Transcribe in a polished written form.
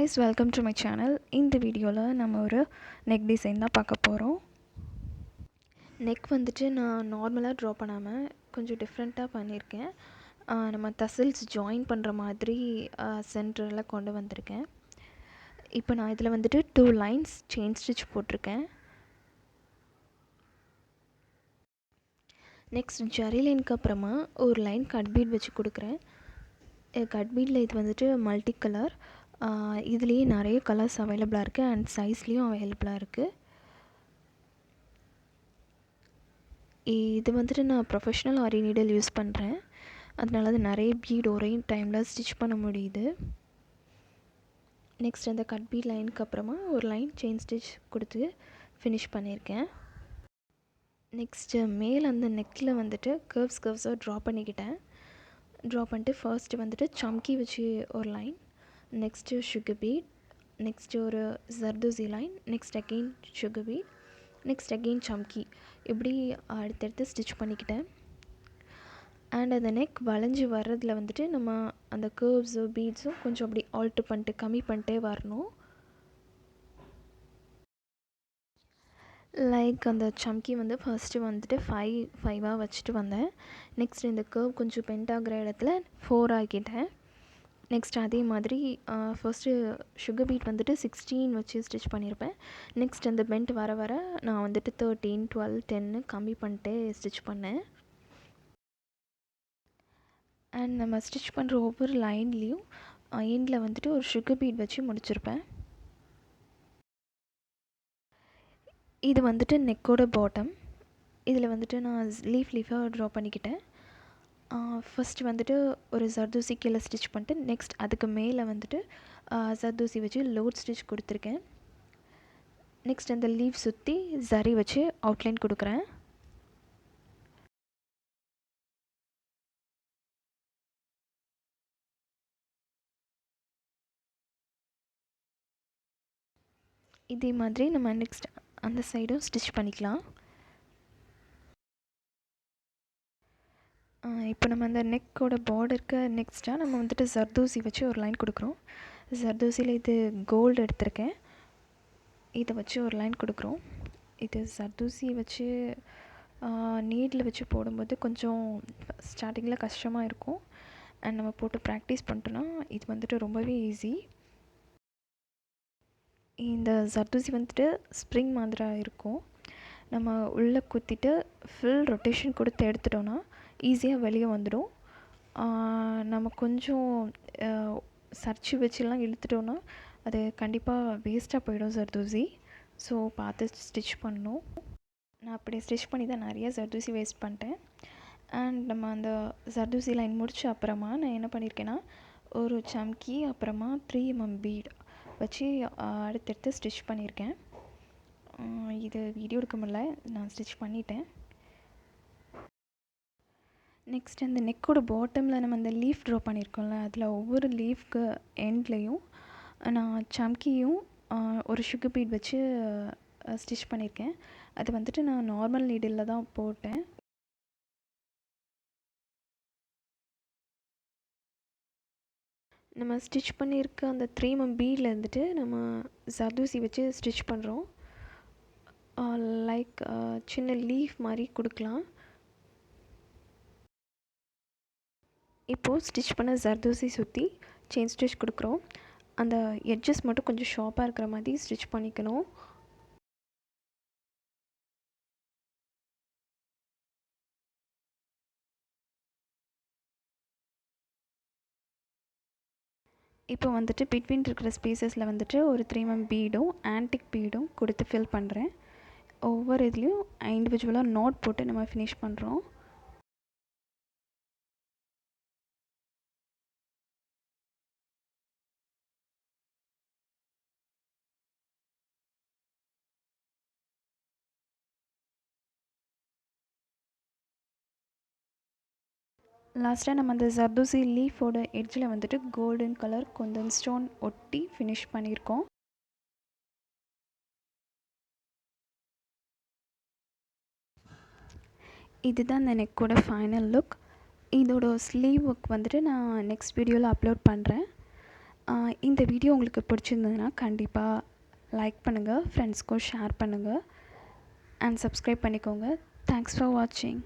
guys, welcome to my channel. இந்த வீடியோவில் நம்ம ஒரு நெக் டிசைன் தான் பார்க்க போகிறோம். நெக் வந்துட்டு நான் நார்மலாக ட்ரா பண்ணாமல் கொஞ்சம் டிஃப்ரெண்ட்டாக பண்ணியிருக்கேன். நம்ம தசில்ஸ் ஜாயின் பண்ணுற மாதிரி சென்டரில் கொண்டு வந்திருக்கேன். இப்போ நான் இதில் வந்துட்டு 2 லைன்ஸ் செயின் ஸ்டிச் போட்டிருக்கேன். நெக்ஸ்ட் ஜரி லைனுக்கு அப்புறமா ஒரு லைன் கட் பீட் வச்சு கொடுக்குறேன். கட் பீடில் இது வந்துட்டு மல்டி கலர். இதுலேயே நிறைய கலர்ஸ் அவைலபிளாக இருக்குது அண்ட் சைஸ்லேயும் அவைலபிளாக இருக்குது. இது வந்துட்டு நான் ப்ரொஃபஷ்னல் ஆரி நீடில் யூஸ் பண்ணுறேன். அதனால அது நிறைய பீட் ஒரே டைமில் ஸ்டிச் பண்ண முடியுது. நெக்ஸ்ட் அந்த கட் பீட் லைனுக்கு அப்புறமா ஒரு லைன் செயின் ஸ்டிச் கொடுத்து ஃபினிஷ் பண்ணியிருக்கேன். நெக்ஸ்ட்டு மேல் அந்த நெக்கில் வந்துட்டு கர்வ்ஸாக ட்ரா பண்ணிட்டு ஃபர்ஸ்ட்டு வந்துட்டு சம்கி வச்சு ஒரு line, next sugar bead, next ஒரு zardozi line, next again sugar bead, next again சம்கி, இப்படி அடுத்தடுத்து ஸ்டிச் பண்ணிக்கிட்டேன். அண்ட் அந்த நெக் வளைஞ்சி வர்றதில் வந்துட்டு நம்ம அந்த கர்வ்ஸும் பீட்ஸும் கொஞ்சம் அப்படி ஆல்ட்ரு பண்ணிட்டு கம்மி பண்ணிட்டே வரணும். லைக் அந்த சம்கி வந்து ஃபர்ஸ்ட்டு வந்துட்டு 5 வச்சுட்டு வந்தேன். நெக்ஸ்ட் இந்த கர்வ் கொஞ்சம் பெண்ட் ஆகிற இடத்துல 4 ஆக்கிட்டேன். நெக்ஸ்ட் அதே மாதிரி ஃபர்ஸ்ட்டு சுகர் பீட் வந்துட்டு 16 வச்சு ஸ்டிச் பண்ணியிருப்பேன். நெக்ஸ்ட் அந்த பெண்ட் வர வர நான் வந்துட்டு 13, 12, 10 கம்மி பண்ணிட்டே ஸ்டிச் பண்ணேன். அண்ட் நம்ம ஸ்டிச் பண்ணுற ஒவ்வொரு லைன்லேயும் எண்டில் வந்துட்டு ஒரு சுகர் பீட் வச்சு முடிச்சிருப்பேன். இது வந்துட்டு நெக்கோட பாட்டம். இதில் வந்துட்டு நான் லீஃபாக ட்ரா பண்ணிக்கிட்டேன். ஃபஸ்ட்டு வந்துட்டு ஒரு ஜர்தோசி கீழே ஸ்டிச் பண்ணிட்டு நெக்ஸ்ட் அதுக்கு மேலே வந்துட்டு ஜர்தோசி வச்சு லோட் ஸ்டிச் கொடுத்துருக்கேன். நெக்ஸ்ட் அந்த லீவ் சுற்றி ஜரி வச்சு அவுட்லைன் கொடுக்குறேன். இதே மாதிரி நம்ம நெக்ஸ்ட் அந்த சைடும் ஸ்டிச் பண்ணிக்கலாம். இப்போ நம்ம அந்த நெக்கோட பார்டருக்கு நெக்ஸ்ட்டாக நம்ம வந்துட்டு ஜர்தோசி வச்சு ஒரு லைன் கொடுக்குறோம். ஜர்தோசியில் இது கோல்டு எடுத்திருக்கேன். இதை வச்சு ஒரு லைன் கொடுக்குறோம். இது ஜர்தோசி வச்சு நீடில் வச்சு போடும்போது கொஞ்சம் ஸ்டார்டிங்கில் கஷ்டமாக இருக்கும். அண்ட் நம்ம போட்டு ப்ராக்டிஸ் பண்ணிட்டோன்னா இது வந்துட்டு ரொம்பவே ஈஸி. இந்த ஜர்தோசி வந்துட்டு ஸ்ப்ரிங் மாதிரி இருக்கும். நம்ம உள்ளே குத்திட்டு ஃபுல் ரொட்டேஷன் கொடுத்து எடுத்துட்டோன்னா ஈஸியாக வெளியே வந்துடும். நம்ம கொஞ்சம் சர்ச்சு வச்சுலாம் இழுத்துட்டோன்னா அது கண்டிப்பாக வேஸ்ட்டாக போயிடும் ஜர்தோசி. ஸோ பார்த்து ஸ்டிச் பண்ணணும். நான் அப்படி ஸ்டிச் பண்ணி தான் நிறைய ஜர்தோசி வேஸ்ட் பண்ணிட்டேன். அண்ட் நம்ம அந்த ஜர்தோசி லைன் முடித்த அப்புறமா நான் என்ன பண்ணியிருக்கேன்னா ஒரு சம்கி அப்புறமா 3 mm பீட் வச்சு அடுத்தடுத்து ஸ்டிச் பண்ணியிருக்கேன். இது வீடியோ எடுக்க முடியல, நான் ஸ்டிச் பண்ணிட்டேன். நெக்ஸ்ட் அந்த நெக்கோட பாட்டமில் நம்ம அந்த லீஃப் ட்ரா பண்ணியிருக்கோம்ல, அதில் ஒவ்வொரு லீஃப்க்கு எண்ட்லேயும் நான் சம்கியும் ஒரு சுகர் பீட் வச்சு ஸ்டிச் பண்ணியிருக்கேன். அது வந்துட்டு நான் நார்மல் நீடில் தான் போட்டேன். நம்ம ஸ்டிச் பண்ணியிருக்க அந்த 3 mm பீடில் இருந்துட்டு நம்ம ஜர்தோசி வச்சு ஸ்டிச் பண்ணுறோம். லைக் சின்ன லீஃப் மாதிரி கொடுக்கலாம். இப்போது ஸ்டிச் பண்ண ஜர்தோசி சுற்றி செயின் ஸ்டிச் கொடுக்குறோம். அந்த எட்ஜஸ் மட்டும் கொஞ்சம் ஷார்ப்பாக இருக்கிற மாதிரி ஸ்டிச் பண்ணிக்கணும். இப்போ வந்துட்டு பிட்வீன் இருக்கிற ஸ்பேசஸில் வந்துட்டு ஒரு 3 mm பீடும் ஆன்டிக் பீடும் கொடுத்து ஃபில் பண்ணுறேன். ஒவ்வொரு இதுலேயும் இண்டிவிஜுவலாக நாட் போட்டு நம்ம ஃபினிஷ் பண்ணுறோம். லாஸ்ட்டாக நம்ம அந்த ஜர்தோசி லீஃபோட எட்ஜில் வந்துட்டு கோல்டன் கலர் கொஞ்சம் ஸ்டோன் ஒட்டி ஃபினிஷ் பண்ணியிருக்கோம். இதுதான் அந்த நெக்கோட ஃபைனல் லுக். இதோட ஸ்லீவ் ஒர்க் வந்துட்டு நான் நெக்ஸ்ட் வீடியோவில் அப்லோட் பண்ணுறேன். இந்த வீடியோ உங்களுக்கு பிடிச்சிருந்ததுன்னா கண்டிப்பாக லைக் பண்ணுங்கள், ஃப்ரெண்ட்ஸ்க்கும் ஷேர் பண்ணுங்கள் அண்ட் சப்ஸ்கிரைப் பண்ணிக்கோங்க. தேங்க்ஸ் ஃபார் வாட்சிங்.